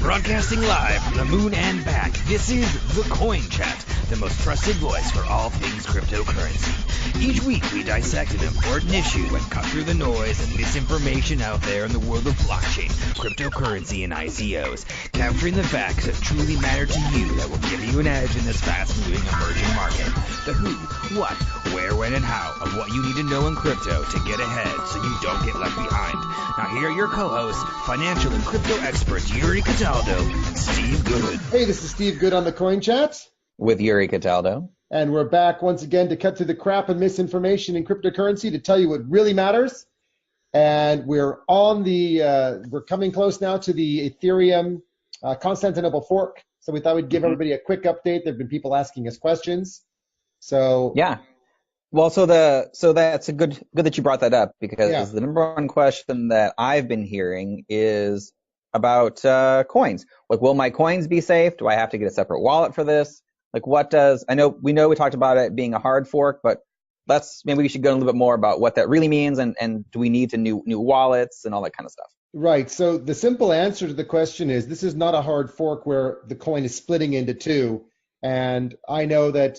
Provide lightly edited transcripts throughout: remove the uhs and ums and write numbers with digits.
Broadcasting live from the moon and back, this is The Coin Chat, the most trusted voice for all things cryptocurrency. Each week we dissect an important issue and cut through the noise and misinformation out there in the world of blockchain, cryptocurrency, and ICOs, capturing the facts that truly matter to you that will give you an edge in this fast-moving emerging market. The who, what, where, when, and how of what you need to know in crypto to get ahead so you don't get left behind. Now here are your co-hosts, financial and crypto experts Yuri Cataldo and Steve Good. Hey, this is Steve Good on the Coin Chat. With Yuri Cataldo. And we're back once again to cut through the crap and misinformation in cryptocurrency to tell you what really matters. And we're coming close now to the Ethereum Constantinople fork. So we thought we'd give everybody a quick update. There have been people asking us questions. So yeah. Well, so that's a good that you brought that up, because the number one question that I've been hearing is about coins. Like, will my coins be safe? Do I have to get a separate wallet for this? Like, we know we talked about it being a hard fork, but maybe we should go a little bit more about what that really means, and do we need to new wallets and all that kind of stuff? Right. So the simple answer to the question is this is not a hard fork where the coin is splitting into two. And I know that,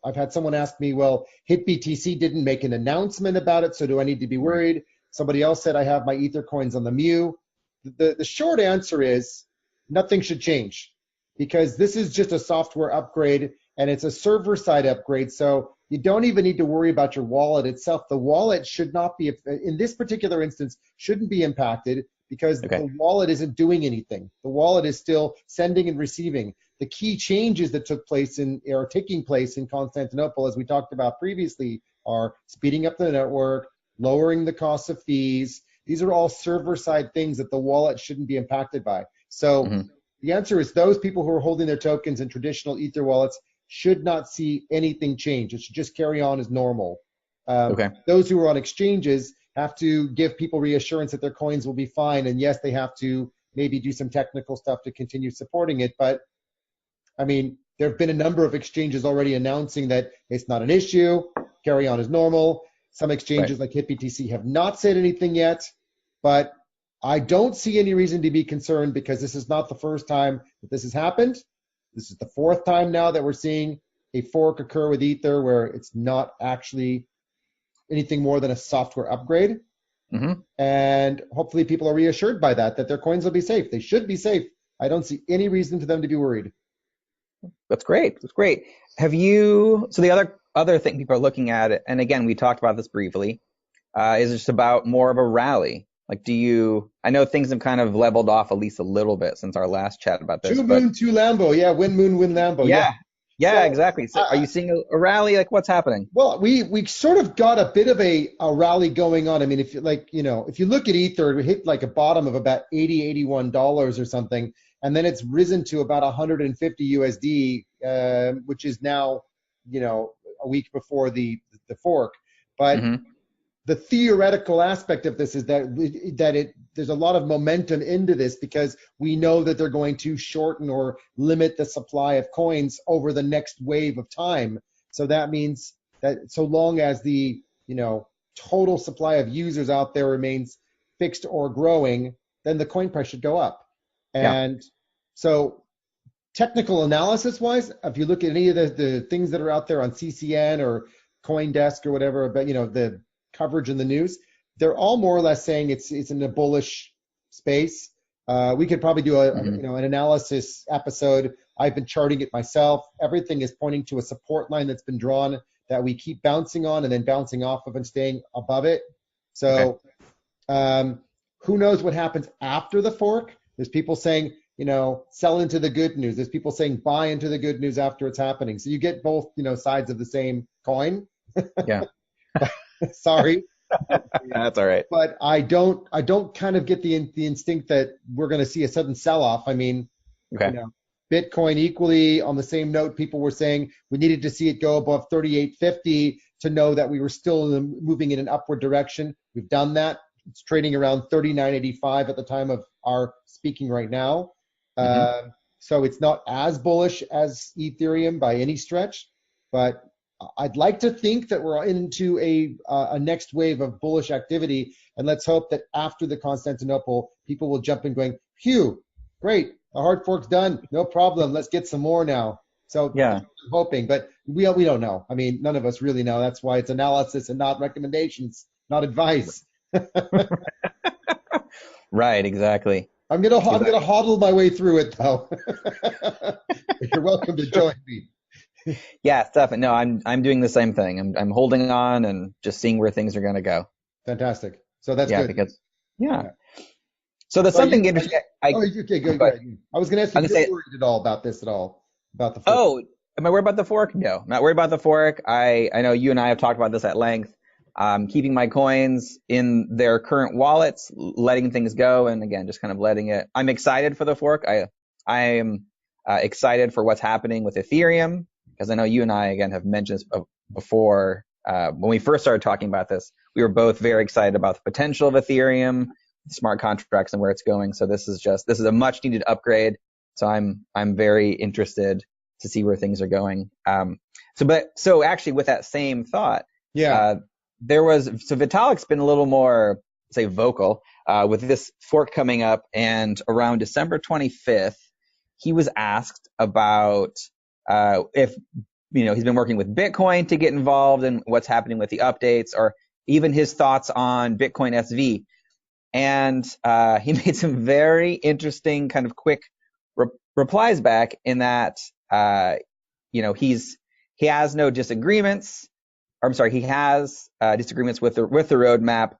I've had someone ask me, well, HitBTC didn't make an announcement about it, so do I need to be worried? Somebody else said I have my Ether coins on the Mu. The short answer is nothing should change, because this is just a software upgrade and it's a server-side upgrade, so you don't even need to worry about your wallet itself. The wallet should not be, in this particular instance, shouldn't be impacted because the wallet isn't doing anything. The wallet is still sending and receiving. The key changes that took place are taking place in Constantinople, as we talked about previously, are speeding up the network, lowering the cost of fees. These are all server-side things that the wallet shouldn't be impacted by. So the answer is those people who are holding their tokens in traditional Ether wallets should not see anything change. It should just carry on as normal. Those who are on exchanges have to give people reassurance that their coins will be fine. And yes, they have to maybe do some technical stuff to continue supporting it. But I mean, there have been a number of exchanges already announcing that it's not an issue, carry on as normal. Some exchanges like HitBTC have not said anything yet, but I don't see any reason to be concerned, because this is not the first time that this has happened. This is the fourth time now that we're seeing a fork occur with Ether where it's not actually anything more than a software upgrade. And hopefully people are reassured by that their coins will be safe. They should be safe. I don't see any reason for them to be worried. That's great. So the other thing people are looking at, and again, we talked about this briefly, is just about more of a rally. Like, I know things have kind of leveled off at least a little bit since our last chat about this. Two moon, two Lambo. Yeah, win moon, win Lambo. Yeah, exactly. So are you seeing a rally? Like, what's happening? Well, we sort of got a bit of a rally going on. I mean, if you look at Ether, it hit like a bottom of about $80, $81 or something, and then it's risen to about 150 USD, which is now, a week before the fork. But the theoretical aspect of this is that there's a lot of momentum into this, because we know that they're going to shorten or limit the supply of coins over the next wave of time. So that means that so long as the total supply of users out there remains fixed or growing, then the coin price should go up. And so technical analysis wise, if you look at any of the things that are out there on CCN or CoinDesk or whatever, but the coverage in the news, they're all more or less saying it's in a bullish space. We could probably do an analysis episode. I've been charting it myself. Everything is pointing to a support line that's been drawn that we keep bouncing on and then bouncing off of and staying above it. So who knows what happens after the fork? There's people saying, sell into the good news. There's people saying buy into the good news after it's happening. So you get both, sides of the same coin. Yeah. Sorry. That's all right. But I don't kind of get the instinct that we're going to see a sudden sell-off. I mean, Bitcoin equally on the same note, people were saying we needed to see it go above 38.50 to know that we were still moving in an upward direction. We've done that. It's trading around 39.85 at the time of our speaking right now. So it's not as bullish as Ethereum by any stretch, but I'd like to think that we're into a next wave of bullish activity, and let's hope that after the Constantinople, people will jump in going, phew, great, the hard fork's done, no problem, let's get some more now. So Yeah. I'm hoping, but we don't know. I mean, none of us really know. That's why it's analysis and not recommendations, not advice. Right, exactly. I'm gonna hodl my way through it though. You're welcome to join me. Yeah, definitely. No, I'm doing the same thing. I'm holding on and just seeing where things are going to go. Fantastic. So that's Yeah, good. because So there's something interesting. Okay, good. I was gonna ask you if you're worried at all about this at all, about the fork. Oh, am I worried about the fork? No, I'm not worried about the fork. I know you and I have talked about this at length. Keeping my coins in their current wallets, letting things go, and again, just kind of letting it. I'm excited for the fork. I am excited for what's happening with Ethereum, because I know you and I, again, have mentioned this before. When we first started talking about this, we were both very excited about the potential of Ethereum, smart contracts, and where it's going. So this is a much needed upgrade. So I'm very interested to see where things are going. So actually, with that same thought, Vitalik's been a little more, say, vocal with this fork coming up, and around December 25th, he was asked about if he's been working with Bitcoin to get involved in what's happening with the updates, or even his thoughts on Bitcoin SV. And he made some very interesting kind of quick replies back in that he has no disagreements. He has disagreements with the roadmap,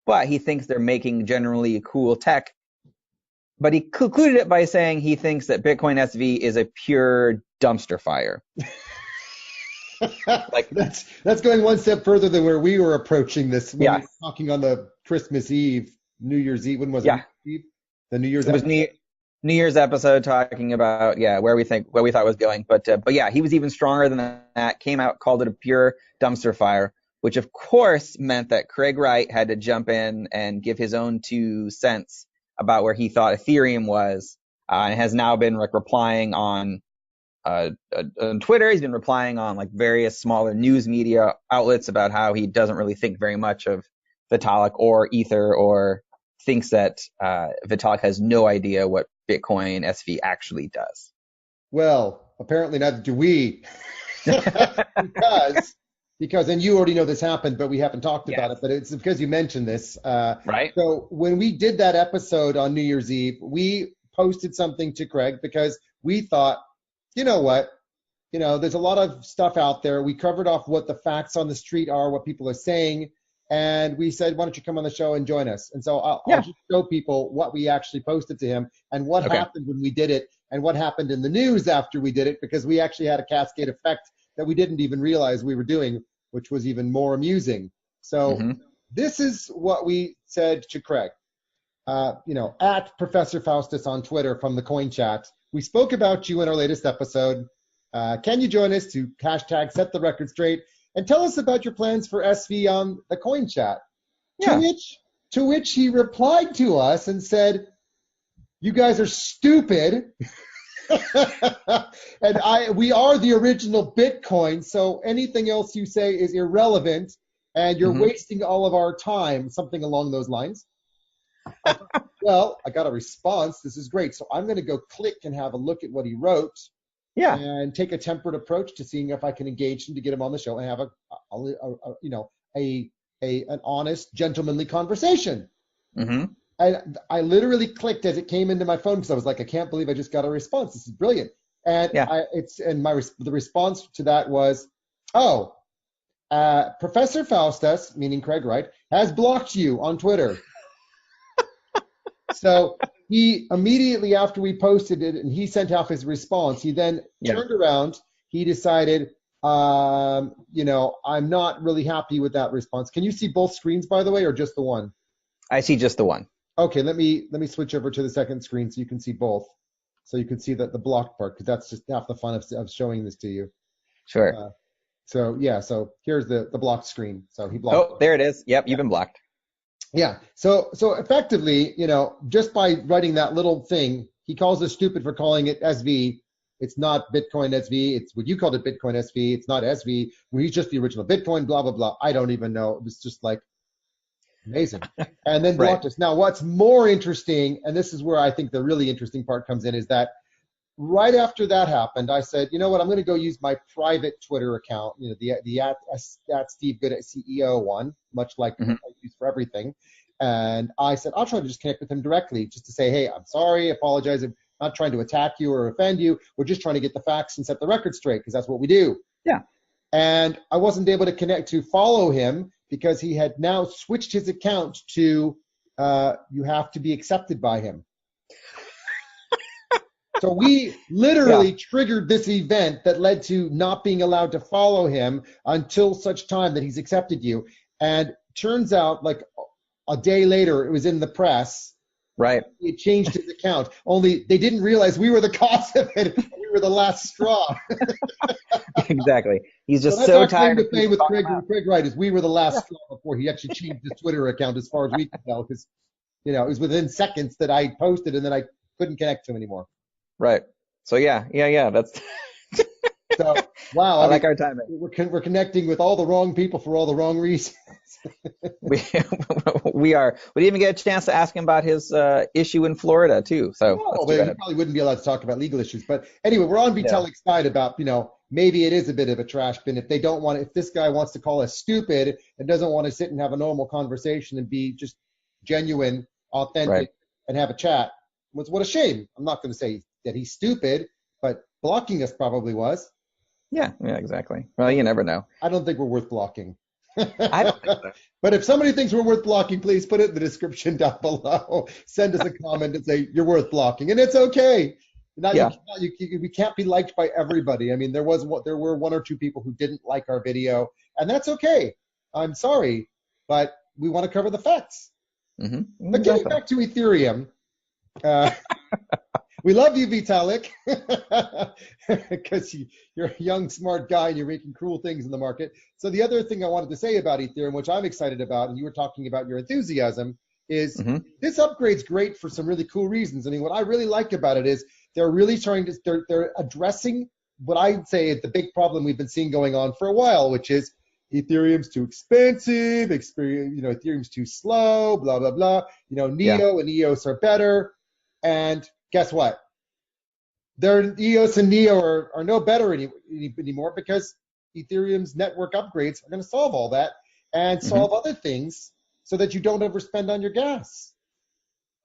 but he thinks they're making generally cool tech. But he concluded it by saying he thinks that Bitcoin SV is a pure dumpster fire. Like that's going one step further than where we were approaching this. When we were talking on the Christmas Eve, New Year's Eve. When was it? The New Year's. It was New Year's episode talking about where we thought it was going. But he was even stronger than that. Came out, called it a pure dumpster fire, which of course meant that Craig Wright had to jump in and give his own 2 cents about where he thought Ethereum was, and has now been replying on Twitter. He's been replying on various smaller news media outlets about how he doesn't really think very much of Vitalik or Ether, or thinks that Vitalik has no idea what Bitcoin SV actually does. Well, apparently neither do we. because and you already know this happened, but we haven't talked about it, but it's because you mentioned this. Right. So when we did that episode on New Year's Eve, we posted something to Craig because we thought, you know what? There's a lot of stuff out there. We covered off what the facts on the street are, what people are saying. And we said, why don't you come on the show and join us? And so I'll just show people what we actually posted to him and what happened when we did it, and what happened in the news after we did it, because we actually had a cascade effect that we didn't even realize we were doing, which was even more amusing. So this is what we said to Craig. At Professor Faustus on Twitter from the Coin Chat. We spoke about you in our latest episode. Can you join us to hashtag set the record straight and tell us about your plans for SV on the Coin Chat? Yeah. To which he replied to us and said, you guys are stupid. And we are the original Bitcoin, so anything else you say is irrelevant, and you're wasting all of our time, something along those lines. Well, I got a response. This is great. So I'm going to go click and have a look at what he wrote. Yeah. And take a temperate approach to seeing if I can engage him to get him on the show and have an honest, gentlemanly conversation. I literally clicked as it came into my phone because I was like, I can't believe I just got a response. This is brilliant. And the response to that was, Professor Faustus, meaning Craig Wright, has blocked you on Twitter. So he immediately after we posted it and he sent off his response, he then turned around. He decided, I'm not really happy with that response. Can you see both screens, by the way, or just the one? I see just the one. Okay, let me switch over to the second screen so you can see both. So you can see the blocked part, because that's just half the fun of showing this to you. Sure. So here's the blocked screen. So he blocked. Oh, there it is. Yep, you've been blocked. Yeah. So effectively, just by writing that little thing, he calls us stupid for calling it SV. It's not Bitcoin SV. It's what you called it, Bitcoin SV. It's not SV. He's just the original Bitcoin, blah, blah, blah. I don't even know. It was just like amazing. And then blocked us. Now, what's more interesting, and this is where I think the really interesting part comes in, is that right after that happened, I said, you know what, I'm going to go use my private Twitter account, the at Steve Good at CEO one, much like I use for everything. And I said, I'll try to just connect with him directly just to say, hey, I'm sorry, apologize. I'm not trying to attack you or offend you. We're just trying to get the facts and set the record straight because that's what we do. Yeah. And I wasn't able to follow him because he had now switched his account to you have to be accepted by him. So we literally triggered this event that led to not being allowed to follow him until such time that he's accepted you. And turns out, like a day later, it was in the press. Right. He changed his account. Only they didn't realize we were the cause of it. We were the last straw. Exactly. He's just so tired. The thing with Craig Wright is we were the last straw before he actually changed his Twitter account, as far as we could tell, because it was within seconds that I posted and then I couldn't connect to him anymore. Right. So yeah. That's. So wow, I like our timing. We're connecting with all the wrong people for all the wrong reasons. we are. We didn't even get a chance to ask him about his issue in Florida too. So but he probably wouldn't be allowed to talk about legal issues. But anyway, we're on Vitalik's side about maybe it is a bit of a trash bin if they don't want. If this guy wants to call us stupid and doesn't want to sit and have a normal conversation and be just genuine, authentic, and have a chat, what a shame. I'm not going to say that he's stupid, but blocking us probably was. Yeah, exactly. Well, you never know. I don't think we're worth blocking. I don't think so. But if somebody thinks we're worth blocking, please put it in the description down below. Send us a comment and say you're worth blocking, and it's okay. We can't be liked by everybody. I mean, there were one or two people who didn't like our video, and that's okay. I'm sorry, but we want to cover the facts. Mm-hmm. But getting back to Ethereum. We love you, Vitalik, because you're a young, smart guy and you're making cool things in the market. So the other thing I wanted to say about Ethereum, which I'm excited about, and you were talking about your enthusiasm, is this upgrade's great for some really cool reasons. I mean, what I really like about it is they're really they're addressing what I'd say is the big problem we've been seeing going on for a while, which is Ethereum's too expensive, Ethereum's too slow, blah, blah, blah. Neo and EOS are better. And guess what? Their EOS and Neo are no better anymore because Ethereum's network upgrades are going to solve all that and solve other things so that you don't overspend on your gas.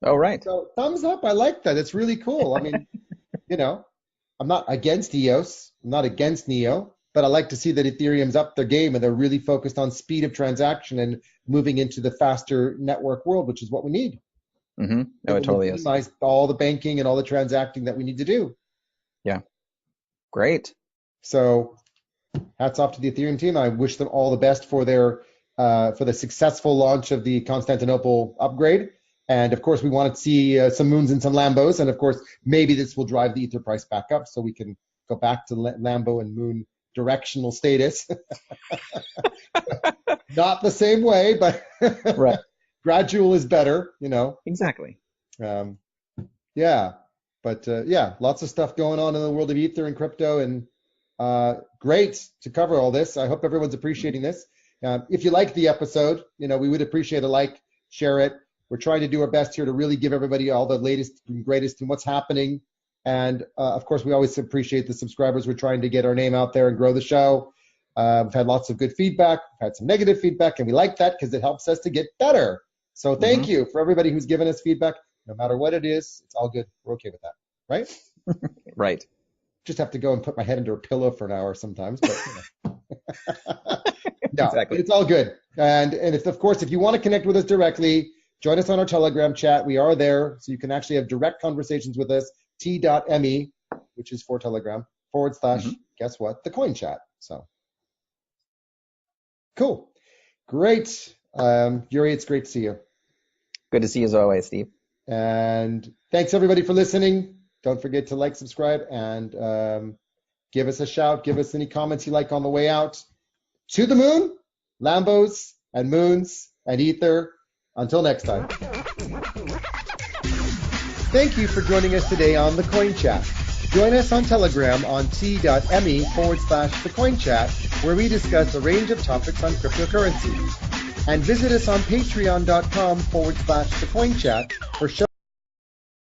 Oh, right. So thumbs up. I like that. It's really cool. I mean, I'm not against EOS. I'm not against Neo, but I like to see that Ethereum's up their game and they're really focused on speed of transaction and moving into the faster network world, which is what we need. Mm-hmm. No, it totally is. Minimize all the banking and all the transacting that we need to do. Yeah. Great. So hats off to the Ethereum team. I wish them all the best for their for the successful launch of the Constantinople upgrade. And of course, we want to see some moons and some Lambos. And of course, maybe this will drive the Ether price back up so we can go back to Lambo and moon directional status. Not the same way, but right. Gradual is better, Exactly. Yeah. But lots of stuff going on in the world of Ether and crypto, and great to cover all this. I hope everyone's appreciating this. If you liked the episode, we would appreciate a like, share it. We're trying to do our best here to really give everybody all the latest and greatest and what's happening. And of course, we always appreciate the subscribers. We're trying to get our name out there and grow the show. We've had lots of good feedback. We've had some negative feedback, and we like that because it helps us to get better. So thank you for everybody who's given us feedback. No matter what it is, it's all good. We're okay with that, right? Right. Just have to go and put my head under a pillow for an hour sometimes. But, no, exactly. It's all good. And if you want to connect with us directly, join us on our Telegram chat. We are there, so you can actually have direct conversations with us. T.me, which is for Telegram, / guess what? The coin chat. So cool. Great. Yuri, it's great to see you. Good to see you as always, Steve. And thanks everybody for listening. Don't forget to like, subscribe, and give us a shout. Give us any comments you like on the way out. To the moon, Lambos and moons and Ether. Until next time. Thank you for joining us today on the Coin Chat. Join us on Telegram on t.me/thecoinchat, where we discuss a range of topics on cryptocurrency. And visit us on patreon.com/thecoinchat for show